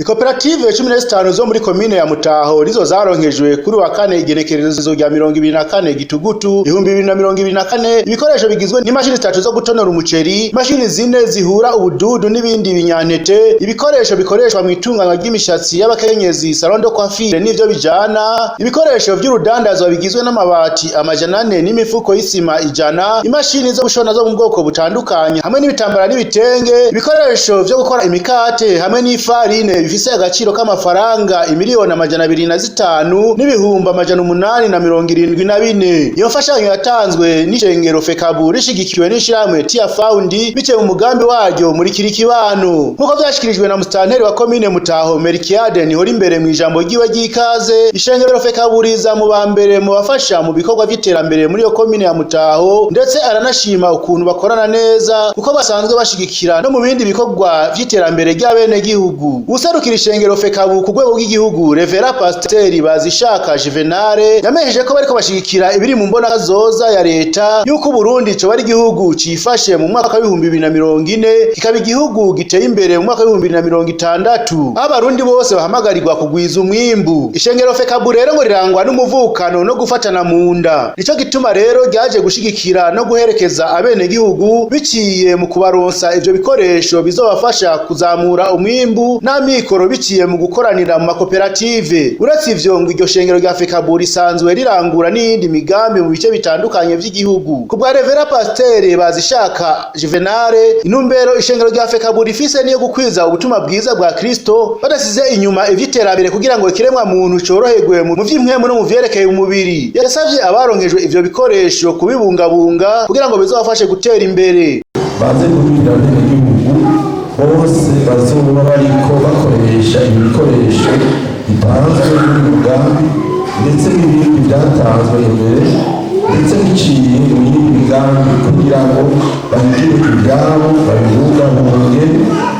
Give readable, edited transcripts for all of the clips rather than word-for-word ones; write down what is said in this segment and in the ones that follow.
Ikoperative 15 zo muri komine ya Mutaho rizo zaronkejwe kuri wa kane igenekerezo rya 24 Gitugutu 2024 ibikoresho bigizwe n'imashini 3 zo gutonora umuceri, imashini 4 zihura ubududu n'ibindi binyantete, ibikoresho bikoreshwa mu itunganywa ry'imishatsi y'abakenyezi salon de coiffure n'ivyo bijana, ibikoresho by'urudandazwa bigizwe n'amabati 400 n'imifuko y'isima 100, imashini zo gushona zo mu bwoko butandukanye hamwe n'ibitambara n'ibitenge, ibikoresho vyo gukora imikate hamwe n'ifarine bifise agaciro k'amafaranga imiliyoni 205 n'ibihumbi 874. Iyo mfashanyo yatanzwe n'Ishengero FECABU rishigikiwe n'ishirahamwe Tia Foundi bitewe mu mugambi waryo muri kirikibano. Nkuko vyashikirijwe na mustanteri wa komine Mutaho Melchiade Nihora imbere mu ijambo ryiwe ry'ikaze, Ishengero FECABU riza mu bambere mu bafasha mu bikorwa vy'iterambere muri iyo komine ya Mutaho, ndetse aranashima ukuntu bakorana neza kuko basanzwe bashigikira no mu bindi bikorwa vy'iterambere ry'abene gihugu. Userukira Ishengero FECABU ku rwego rw'igihugu Revera Pasiteri Bazishaka Juvenale yamenyesheje ko bariko bashigikira ibiri mu imbonokazoza ya Leta yuko Burundi co bari igihugu cifashe mu mwaka wa 2040 kikaba igihugu giteye imbere mu mwaka wa 2060, abarundi bose bahamagarirwa kugwiza umwimbu. Ishengero FECABU rero ngo rirangwa n'umuvukano no gufatana mu nda, nico gituma rero ryaje gushigikira no guherekeza abene gihugu biciye mu kubaronsa ivyo bikoresho bizobafasha kuzamura umwimbu n'amikoro biciye mu gukoranira mu makoperative. Uretse ivyo ngo iryo shengero rya FECABU risanzwe rirangura n'iyindi migambi mu bice bitandukanye vy'igihugu. Ku bwa Revera Pasiteri Bazishaka Juvenale, intumbero ishengero rya FECABU rifise niyo gukwiza ubutumwa bwiza bwa Kristo badasize inyuma ivy'iterambere kugira ngo ikiremwa muntu coroherwe mu vy'impwemu no mu vyerekeye umubiri. Yasavye abaronkejwe ivyo bikoresho kubibungabunga kugira ngo bizobafashe gutera imbere. Baze kubwira igihugu bose bazoba bariko bakoresha ibikoresho bitanzwe n'umugambi ndetse n'ibindi byatanzwe imbere ndetse biciye mu yindi migambi kugira ngo bagire ibyabo babibungabunge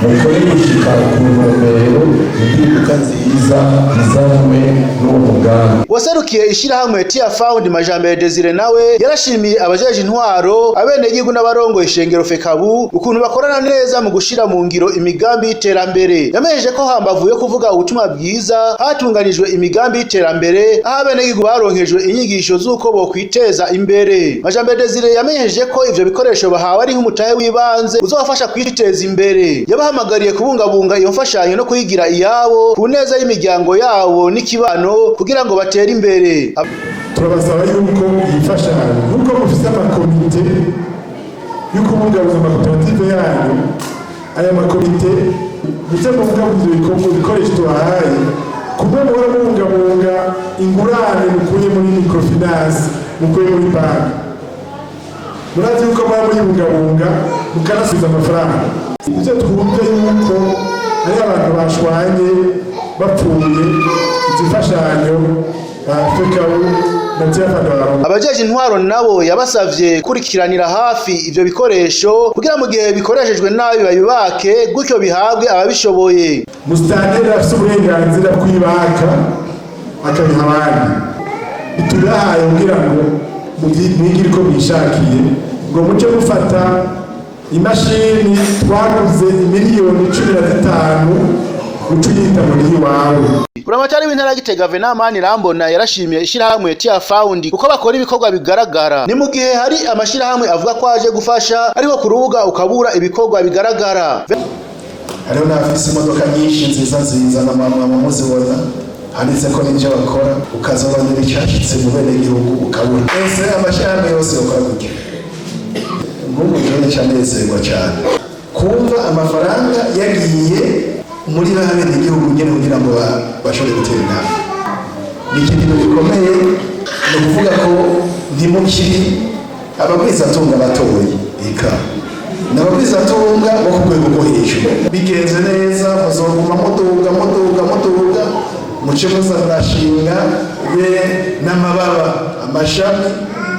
mukore gushika ku ntumbero impinduka nziza izanywe n'uwo mugambi. Waserukiye ishirahamwe Tia Foundi Majambere Desire nawe yarashimiye abajeje intwaro abene gihugu n'abarongo Ishengero FECABU ukuntu bakorana neza mu gushira mu ngiro imigambi y'iterambere. Yamenyesheje ko hambavuye kuvuga ubutumwa bwiza hatunganijwe imigambi y'iterambere aho abene gihugu baronkejwe inyigisho z'uko bo kwiteza imbere. Majambere Desire yamenyesheje ko ivyo bikoresho bahawe ari nk'umutahe w'ibanze uzobafasha kwiteza imbere. Yabahamagariye kubungabunga iyo mfashanyo no kuyigira iyabo ku neza y'imiryango yabo n'ikibano kugira ngo batere imbere. Turabasaba yuko yifashanyo nuko mufise amakomite yuko mungabunga amakoperative yanyu, aya makomite muze mungabunga ibikoresho tubahaye kubwo muhora mungabunga ingurane mukuye muri microfinance mukuye muri banki. Murazi yuko mwaba muyibungabunga mukanasubiza amafaranga. Ivyo twumve yuko ari abantu bashwanye bapfuye izifashanyo FECABU na Tia Foundi. Abajeje intwaro nabo yabasavye kurikiranira hafi ivyo bikoresho kugira mu gihe bikoreshejwe nabi babibake gutyo bihabwe ababishoboye. Mustanteri afise uburenganzira kwibaka akabiha abandi. Iturahaye kugira ngo mwigire ko bishakiye ngo muce mufata imashini twaguze miliyoni 15 ucuyita muri iwawe. Buramatari w'intara Gitega Venamani Rambona yarashimiye ishirahamwe Tia Foundi kuko bakora ibikorwa bigaragara. Ni mu gihe hari amashirahamwe avuga ko aje gufasha ariko ku rubuga ukabura ibikorwa bigaragara. Hariho n'abafise imodoka nyinshi nziza na mama muzibona handitse ko n'ivyo bakora ukazobonera icyashitse mu bene gihugu ukabura. Ese amashirahamwe yose bakora gutya ngubu cyane cyanezerwa cyane kumva amafaranga yagiye muri bene igihugu nyene kugira ngo bashobore gutera intambwe. Ni ikintu gikomeye no kuvuga ko ntimukiri abagwizatunga batoye eka n'abagwizatunga bo ku rwego rwo hejuru. Bigenze neza muzoguma muduga muce muzarashinga be n'amababa amashami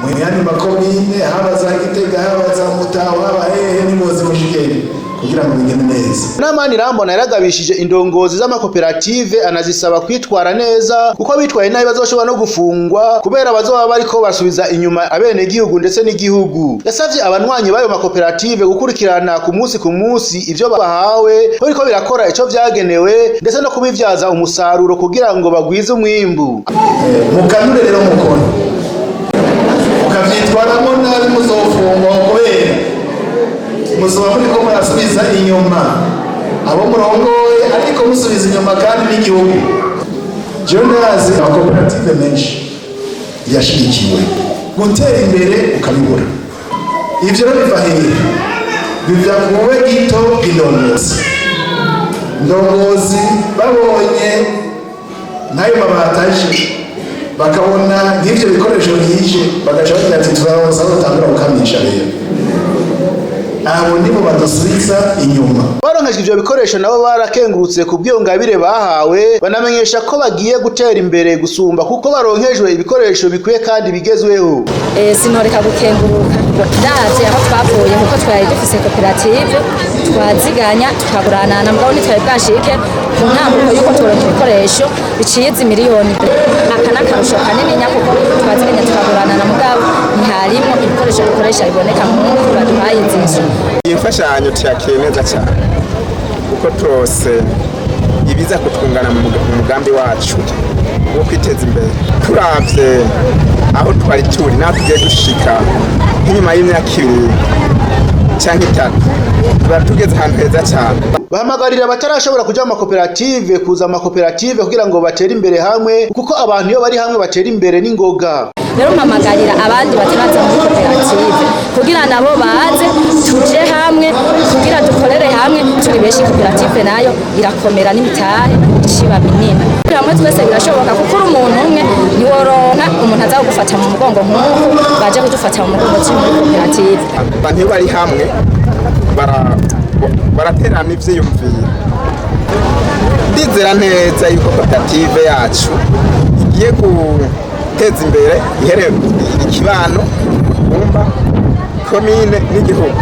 mu yandi makomine haba za Gitega haba za Mutaho haba hehe n'imozi mushikeri kugira ngo bigende neza. Namani Rambona yaragabishije indongozi z'amakoperative anazisaba kwitwara neza kuko bitwaye nabi bazoshobora no gufungwa kubera bazoba bariko basubiza inyuma abene gihugu ndetse n'igihugu. Yasavye abanywanyi bayo makoperative gukurikirana ku munsi ivyo bahawe bariko birakora ico vyagenewe ndetse no kubivyaza umusaruro kugira ngo bagwize umwimbu. Mukanure rero mukono mukavyitwaramo nabi muzofungwa kubera muzoba muriko murasubiza inyuma abo murongoye ariko musubiza inyuma kandi n'igihugu. Jewe ndazi amakoperative menshi yashigikiwe gutera imbere ukabibura. Ivyo rero biva hehe? Biva kuwe gito bw'indongozi. Indongozi babonye nayo mabataje bakabona nk'ivyo bikoresho bije bagaca bagira ati turaza gutangura gukamisha rero. Abo nibo badusubiza inyuma. Baronkejwe ivyo bikoresho nabo barakengurutse ku bwiyongabire bahawe banamenyesha ko bagiye gutera imbere gusumba kuko baronkejwe ibikoresho bikwiye kandi bigezweho. Sinoreka gukenguruka ndaje aho twavuye kuko twari dufise koperative twaziganya tukagurana na mugabo nitwaye bwashike ku ntambuko yuko turonka ibikoresho biciye miliyoni. Aka nakarusho kanini nyakuko twaziganya tukagurana na mugabo ntiharimo ibikoresho bikoresha biboneka nk'uko baduhaye inzu. Imfashanyo tuyakiriye neza cyane kuko twose ibiza kutwungana mu mugambi wacu wo kwiteza imbere. Turavye aho twari turi naho tugiye gushika nk'inyuma y'imyaka 2 canke 3 tuba tugeze ahantu heza cyane. Bahamagarira abatarashobora kuja mu makoperative kuza amakoperative kugira ngo batere imbere hamwe kuko abantu iyo bari hamwe batera imbere n'ingoga. Rero mpamagarira abandi bataraza muri koperative kugira nabo baze tuje hamwe kugira dukorere hamwe turi benshi. Koperative nayo irakomera n'imitahe ishiba binini. Hamwe twese birashoboka kuko uri umuntu umwe niworonka umuntu aza gufata mu mugongo nk'uko baje kudufata mu mugongo muri koperative. Abantu bari hamwe baraterana ivyiyumviro. Ndizera neza yuko koperative yacu igiye guteza imbere iherero ikibano, umba, komine n'igihugu.